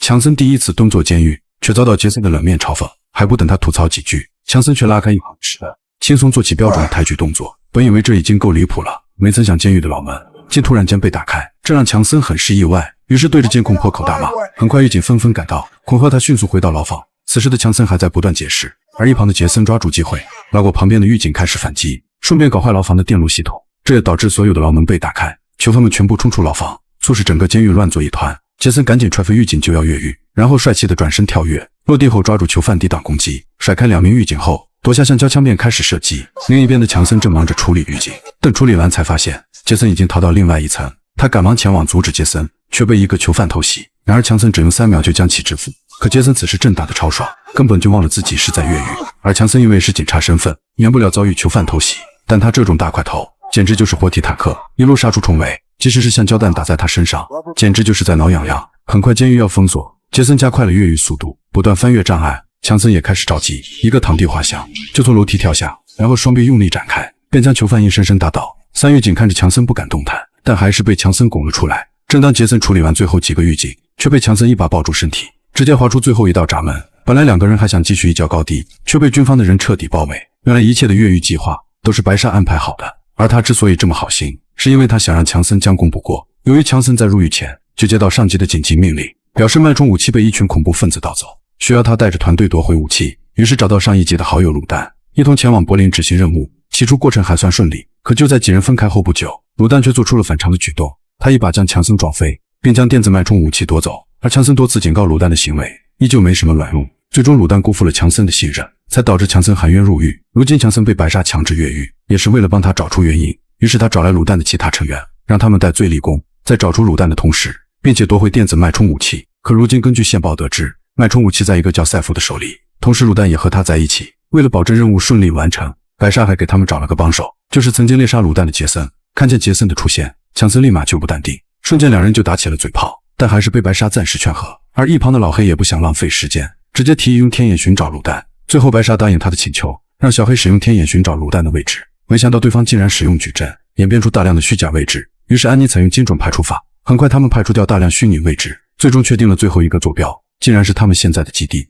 强森第一次蹲坐监狱，却遭到杰森的冷面嘲讽，还不等他吐槽几句，强森却拉开一旁石的，轻松做起标准的抬举动作。本以为这已经够离谱了，没曾想监狱的牢门竟突然间被打开，这让强森很是意外，于是对着监控破口大骂。很快狱警纷纷赶到，恐吓他迅速回到牢房。此时的强森还在不断解释，而一旁的杰森抓住机会拉过旁边的狱警开始反击，顺便搞坏牢房的电路系统，这也导致所有的牢门被打开，囚犯们全部冲出牢房，促使整个监狱乱作一团。杰森赶紧踹飞狱警就要越狱，然后帅气的转身跳跃，落地后抓住囚犯抵挡攻击，甩开2名狱警后夺下橡胶枪便开始射击。另一边的强森正忙着处理狱警，等处理完才发现杰森已经逃到另外一层，他赶忙前往阻止杰森，却被一个囚犯偷袭。然而强森只用3秒就将其制服，可杰森此时正打得超爽，根本就忘了自己是在越狱。而强森因为是警察身份，免不了遭遇囚犯偷袭，但他这种大块头简直就是活体坦克，一路杀出重围，即使是橡胶弹打在他身上，简直就是在挠痒痒。很快监狱要封锁，杰森加快了越狱速度，不断翻越障碍。强森也开始着急，一个躺地滑翔就从楼梯跳下，然后双臂用力展开，便将囚犯硬生生打倒。3狱警看着强森不敢动弹，但还是被强森拱了出来。正当杰森处理完最后几个狱警，却被强森一把抱住身体，直接划出最后一道闸门。本来2个人还想继续一较高低，却被军方的人彻底包围。原来一切的越狱计划都是白沙安排好的，而他之所以这么好心，是因为他想让强森将功补过。由于强森在入狱前就接到上级的紧急命令，表示脉冲武器被一群恐怖分子盗走，需要他带着团队夺回武器，于是找到上一级的好友卤蛋，一同前往柏林执行任务。起初过程还算顺利，可就在几人分开后不久，卤蛋却做出了反常的举动，他一把将强森撞飞，并将电子脉冲武器夺走。而强森多次警告卤蛋的行为依旧没什么卵用，最终卤蛋辜负了强森的信任，才导致强森含冤入狱。如今强森被白沙强制越狱，也是为了帮他找出原因，于是他找来卤蛋的其他成员，让他们戴罪立功，在找出卤蛋的同时，并且夺回电子脉冲武器。可如今根据线报得知，脉冲武器在一个叫赛弗的手里，同时卤蛋也和他在一起。为了保证任务顺利完成，白沙还给他们找了个帮手，就是曾经猎杀卤蛋的杰森。看见杰森的出现，强森立马就不淡定，瞬间2人就打起了嘴炮，但还是被白沙暂时劝和。而一旁的老黑也不想浪费时间，直接提议用天眼寻找卤蛋。最后白沙答应他的请求，让小黑使用天眼寻找卤蛋的位置，没想到对方竟然使用矩阵，演变出大量的虚假位置。于是安妮采用精准排除法，很快他们排除掉大量虚拟位置，最终确定了最后一个坐标，竟然是他们现在的基地。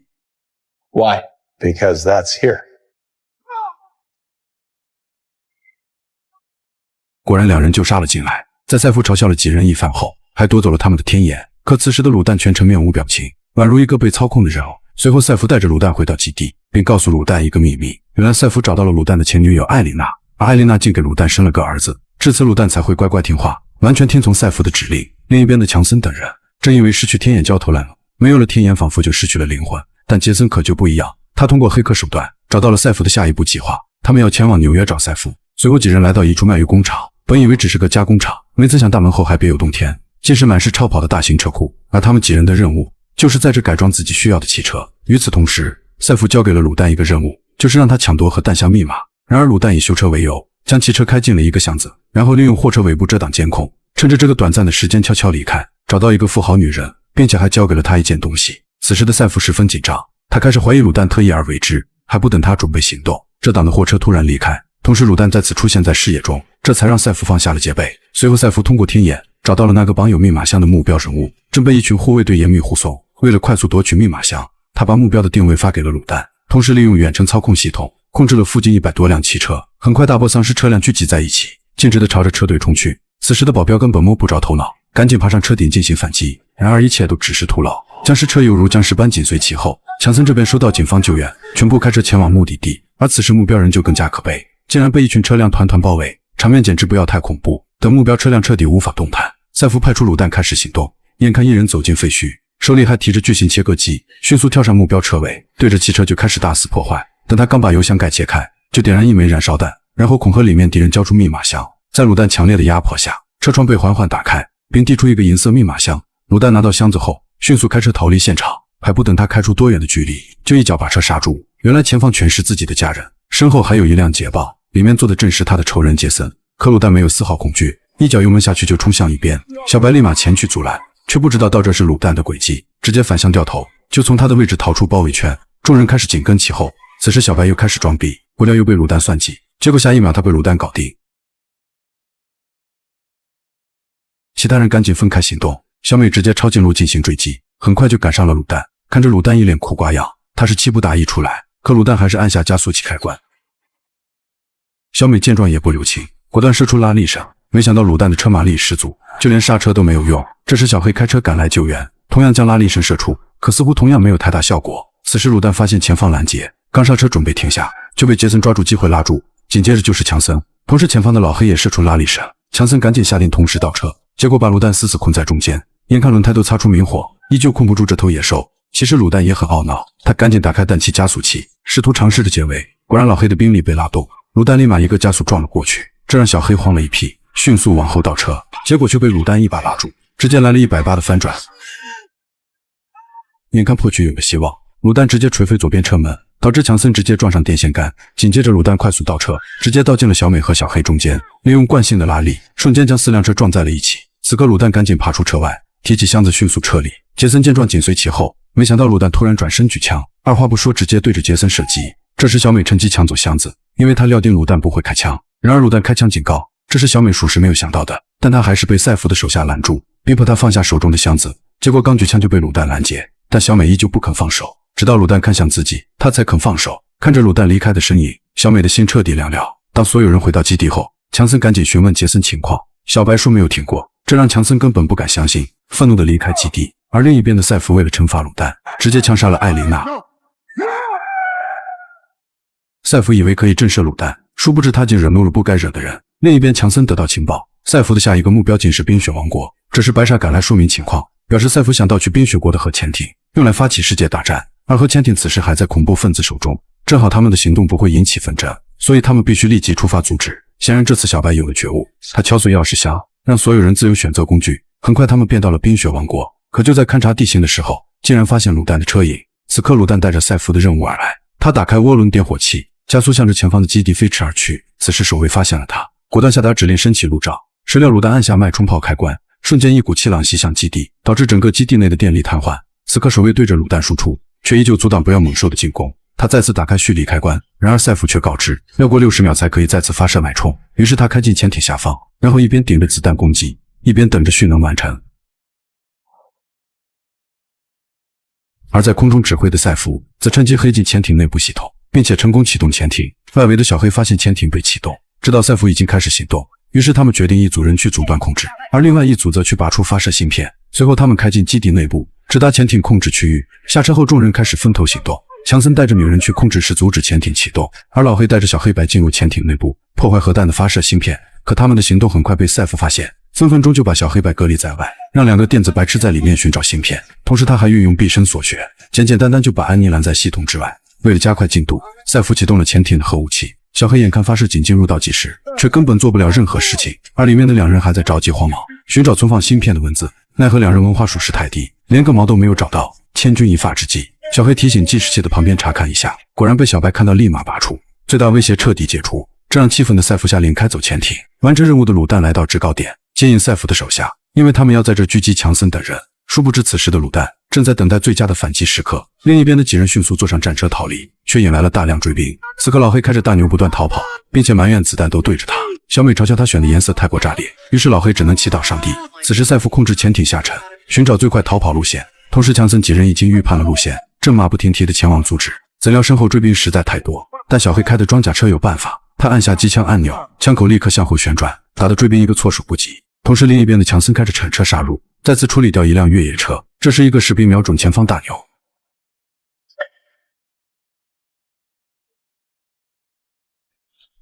Why? Because that's here. 果然2人就杀了进来，在赛弗嘲笑了几人一番后，还夺走了他们的天眼。可此时的卤蛋全程面无表情，宛如一个被操控的人偶。随后赛弗带着卤蛋回到基地，并告诉卤蛋一个秘密，原来赛弗找到了卤蛋的前女友艾琳娜，而艾琳娜竟给卤蛋生了个儿子，至此卤蛋才会乖乖听话，完全听从赛弗的指令。另一边的强森等人正因为失去天眼焦头烂额，没有了天眼仿佛就失去了灵魂。但杰森可就不一样，他通过黑客手段找到了赛弗的下一步计划，他们要前往纽约找赛弗。随后几人来到一处卖鱼工厂，本以为只是个加工厂，没曾想大门后还别有洞天，竟是满是超跑的大型车库。而他们几人的任务就是在这改装自己需要的汽车。与此同时，赛弗交给了卤蛋一个任务，就是让他抢夺和弹箱密码。然而卤蛋以修车为由，将汽车开进了一个箱子，然后利用货车尾部遮挡监控，趁着这个短暂的时间悄悄离开，找到一个富豪女人，并且还交给了她一件东西。此时的赛弗十分紧张，他开始怀疑卤蛋特意而为之。还不等他准备行动，遮挡的货车突然离开，同时卤蛋再次出现在视野中，这才让赛弗放下了戒备。随后赛弗通过天眼找到了那个绑有密码箱的目标人物，正被一群护卫队严密护送。为了快速夺取密码箱，他把目标的定位发给了卤蛋，同时利用远程操控系统控制了附近100多辆汽车。很快大波丧尸车辆聚集在一起，径直地朝着车队冲去。此时的保镖根本摸不着头脑，赶紧爬上车顶进行反击。然而一切都只是徒劳，僵尸车犹如僵尸般紧随其后。强森这边收到警方救援，全部开车前往目的地，而此时目标人就更加可悲，竟然被一群车辆团团包围，场面简直不要太恐怖。等目标车辆彻底无法动弹，赛弗派出卤蛋开始行动。眼看一人走进废墟，手里还提着巨型切割机，迅速跳上目标车尾，对着汽车就开始大肆破坏。等他刚把油箱盖切开，就点燃一枚燃烧弹，然后恐吓里面敌人交出密码箱。在卤蛋强烈的压迫下，车窗被缓缓打开，并递出一个银色密码箱。卤蛋拿到箱子后，迅速开车逃离现场，还不等他开出多远的距离，就一脚把车刹住。原来前方全是自己的家人，身后还有一辆捷豹，里面坐的正是他的仇人杰森。可卤蛋没有丝毫恐惧，一脚油门下去就冲向一边。小白立马前去阻拦，却不知道到这是卤蛋的诡计，直接反向掉头，就从他的位置逃出包围圈。众人开始紧跟其后，此时小白又开始装逼，不料又被卤蛋算计，结果下一秒他被卤蛋搞定。其他人赶紧分开行动，小美直接抄近路进行追击，很快就赶上了卤蛋。看着卤蛋一脸苦瓜样，他是气不打一处来，可卤蛋还是按下加速器开关。小美见状也不留情，果断射出拉力绳，没想到卤蛋的车马力十足，就连刹车都没有用。这时小黑开车赶来救援，同样将拉力绳射出，可似乎同样没有太大效果。此时卤蛋发现前方拦截，刚上车准备停下，就被杰森抓住机会拉住，紧接着就是强森，同时前方的老黑也射出拉力绳，强森赶紧下令同时倒车，结果把卤蛋死死困在中间，眼看轮胎都擦出明火，依旧困不住这头野兽。其实卤蛋也很懊恼，他赶紧打开氮气加速器，试图尝试着解围，果然老黑的兵力被拉动，卤蛋立马一个加速撞了过去，这让小黑慌了一屁，迅速往后倒车，结果却被卤蛋一把拉住，直接来了180的翻转。眼看破局有个希望，卤蛋直接捶飞左边车门，导致强森直接撞上电线杆，紧接着卤蛋快速倒车，直接倒进了小美和小黑中间，利用惯性的拉力，瞬间将4辆车撞在了一起。此刻卤蛋赶紧爬出车外，提起箱子迅速撤离，杰森见状紧随其后，没想到卤蛋突然转身举枪，二话不说直接对着杰森射击。这时小美趁机抢走箱子，因为她料定卤蛋不会开枪，然而卤蛋开枪警告，这是小美属实没有想到的，但她还是被赛弗的手下拦住，逼迫他放下手中的箱子，结果刚举枪就被卤蛋拦截，但小美依旧不肯放手，直到卤蛋看向自己，她才肯放手。看着卤蛋离开的身影，小美的心彻底凉了。当所有人回到基地后，强森赶紧询问杰森情况，小白说没有停过，这让强森根本不敢相信，愤怒地离开基地。而另一边的赛弗为了惩罚卤蛋，直接枪杀了艾琳娜。赛弗以为可以震慑卤蛋，殊不知他竟惹怒了不该惹的人。另一边强森得到情报，赛弗的下一个目标竟是冰雪王国。这时白鲨赶来说明情况，表示赛弗想盗取冰雪国的核潜艇，用来发起世界大战，而核潜艇此时还在恐怖分子手中，正好他们的行动不会引起纷争，所以他们必须立即出发阻止。显然这次小白有了觉悟，他敲碎钥匙箱，让所有人自由选择工具。很快他们便到了冰雪王国，可就在勘察地形的时候，竟然发现卤蛋的车影。此刻卤蛋带着赛弗的任务而来，他打开涡轮点火器，加速向着前方的基地飞驰而去。此时守卫发现了他，果断下达指令升起路障，谁料卤蛋按下脉冲炮开关，瞬间一股气浪袭向基地，导致整个基地内的电力瘫痪。此刻守卫对着卤蛋输出，却依旧阻挡不要猛兽的进攻。他再次打开蓄力开关，然而赛弗却告知要过60秒才可以再次发射脉冲，于是他开进潜艇下方，然后一边顶着子弹攻击，一边等着蓄能完成。而在空中指挥的赛弗则趁机黑进潜艇内部系统，并且成功启动潜艇。外围的小黑发现潜艇被启动，知道赛弗已经开始行动，于是他们决定一组人去阻断控制，而另外一组则去拔出发射芯片。随后他们开进基地内部，直达潜艇控制区域。下车后众人开始分头行动，强森带着女人去控制室阻止潜艇启动，而老黑带着小黑白进入潜艇内部，破坏核弹的发射芯片。可他们的行动很快被赛弗发现，分分钟就把小黑白隔离在外，让2个电子白痴在里面寻找芯片。同时他还运用毕生所学，简简单单就把安妮拦在系统之外。为了加快进度，赛弗启动了潜艇的核武器。小黑眼看发射井进入倒计时，却根本做不了任何事情，而里面的2人还在着急慌忙寻找存放芯片的文字，奈何2人文化属实太低，连个毛都没有找到。千钧一发之际，小黑提醒计时器的旁边查看一下，果然被小白看到，立马拔出，最大威胁彻底解除。这让气愤的赛弗下令开走潜艇。完成任务的卤蛋来到制高点，接应赛弗的手下，因为他们要在这狙击强森等人。殊不知此时的卤蛋正在等待最佳的反击时刻。另一边的几人迅速坐上战车逃离，却引来了大量追兵。此刻老黑开着大牛不断逃跑，并且埋怨子弹都对着他。小美嘲笑他选的颜色太过炸裂，于是老黑只能祈祷上帝。此时赛弗控制潜艇下沉，寻找最快逃跑路线，同时强森几人已经预判了路线，正马不停蹄地前往阻止。怎料身后追兵实在太多，但小黑开的装甲车有办法，他按下机枪按钮，枪口立刻向后旋转，打得追兵一个措手不及。同时另一边的强森开着铲车杀入，再次处理掉一辆越野车。这时一个士兵瞄准前方大牛，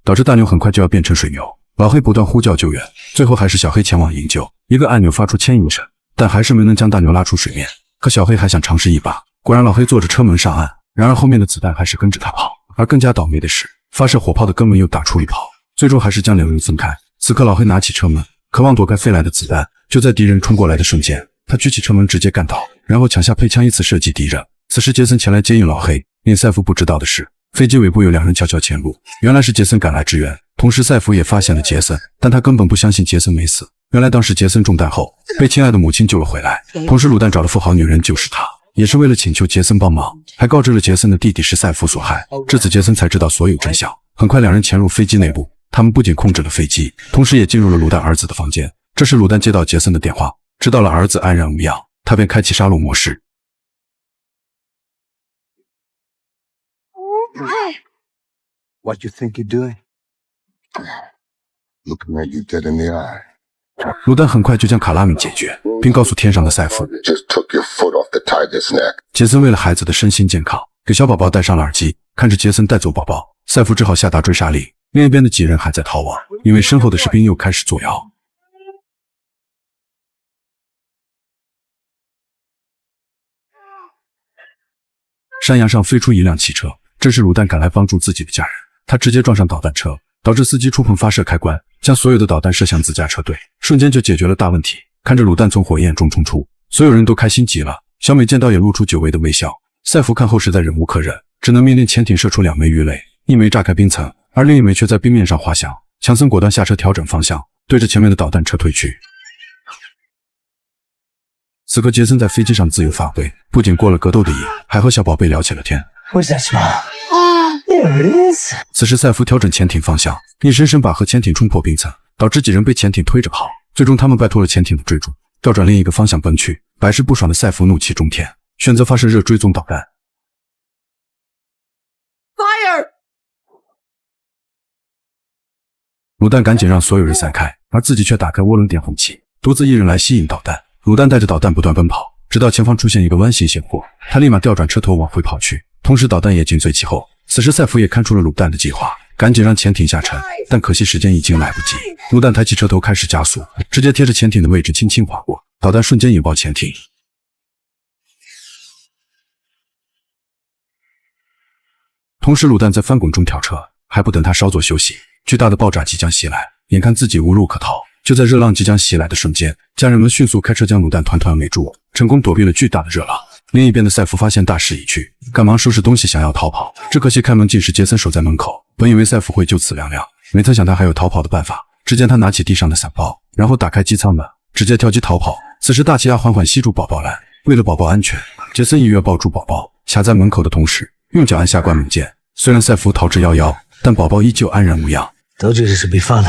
导致大牛很快就要变成水牛。老黑不断呼叫救援，最后还是小黑前往营救。一个按钮发出牵引声，但还是没能将大牛拉出水面。可小黑还想尝试一把，果然老黑坐着车门上岸，然而后面的子弹还是跟着他跑。而更加倒霉的是，发射火炮的根本又打出一炮，最终还是将2人分开。此刻老黑拿起车门，渴望躲开飞来的子弹。就在敌人冲过来的瞬间，他举起车门直接干倒，然后抢下配枪依次射击敌人。此时杰森前来接应老黑，令赛弗不知道的是，飞机尾部有2人悄悄潜入，原来是杰森赶来支援。同时赛弗也发现了杰森，但他根本不相信杰森没死。原来当时杰森中弹后被亲爱的母亲救了回来，同时卤蛋找了富豪女人就是他，也是为了请求杰森帮忙，还告知了杰森的弟弟是赛弗所害。至此杰森才知道所有真相。很快2人潜入飞机内部，他们不仅控制了飞机，同时也进入了卤蛋儿子的房间。这时卤蛋接到杰森的电话，知道了儿子安然无恙，他便开启杀戮模式， What you think you're doing? Looking at you dead in the eye. 鲁丹很快就将卡拉米解决，并告诉天上的赛弗， Just took your foot off the tiger's neck. 杰森为了孩子的身心健康，给小宝宝戴上了耳机。看着杰森带走宝宝，赛弗只好下达追杀令。另一边的几人还在逃亡，因为身后的士兵又开始作妖。山崖上飞出一辆汽车，这是鲁丹赶来帮助自己的家人，他直接撞上导弹车，导致司机触碰发射开关，将所有的导弹射向自家车队，瞬间就解决了大问题。看着鲁丹从火焰中冲出，所有人都开心极了。小美见到也露出久违的微笑。赛弗看后实在忍无可忍，只能命令潜艇射出2枚鱼雷，一枚炸开冰层，而另一枚却在冰面上滑翔。强森果断下车调整方向，对着前面的导弹车推去。此刻杰森在飞机上自由发挥，不仅过了格斗的瘾，还和小宝贝聊起了天。 Where's that smile? There it is. 此时赛弗调整潜艇方向，硬生生把和潜艇冲破冰层，导致几人被潜艇推着跑。最终他们摆脱了潜艇的追逐，调转另一个方向奔去。百试不爽的赛弗怒气冲天，选择发射热追踪导弹。Fire! 鲁丹赶紧让所有人散开，而自己却打开涡轮点红器，独自一人来吸引导弹。鲁丹带着导弹不断奔跑，直到前方出现一个弯形险坡，他立马调转车头往回跑去，同时导弹也紧随其后。此时赛弗也看出了鲁丹的计划，赶紧让潜艇下沉，但可惜时间已经来不及。鲁丹抬起车头开始加速，直接贴着潜艇的位置轻轻划过，导弹瞬间引爆潜艇。同时鲁丹在翻滚中跳车，还不等他稍作休息，巨大的爆炸即将袭来，眼看自己无路可逃。就在热浪即将袭来的瞬间，家人们迅速开车将鲁丹团团围住，成功躲避了巨大的热浪。另一边的赛弗发现大势已去，赶忙收拾东西想要逃跑，只可惜开门竟是杰森守在门口。本以为赛弗会就此凉凉，没曾想他还有逃跑的办法。只见他拿起地上的伞包，然后打开机舱门，直接跳机逃跑。此时大气压缓缓吸住宝宝来，为了宝宝安全，杰森一跃抱住宝宝，卡在门口的同时，用脚按下关门键。虽然赛弗逃之夭夭，但宝宝依旧安然无恙。Told you this would be fun.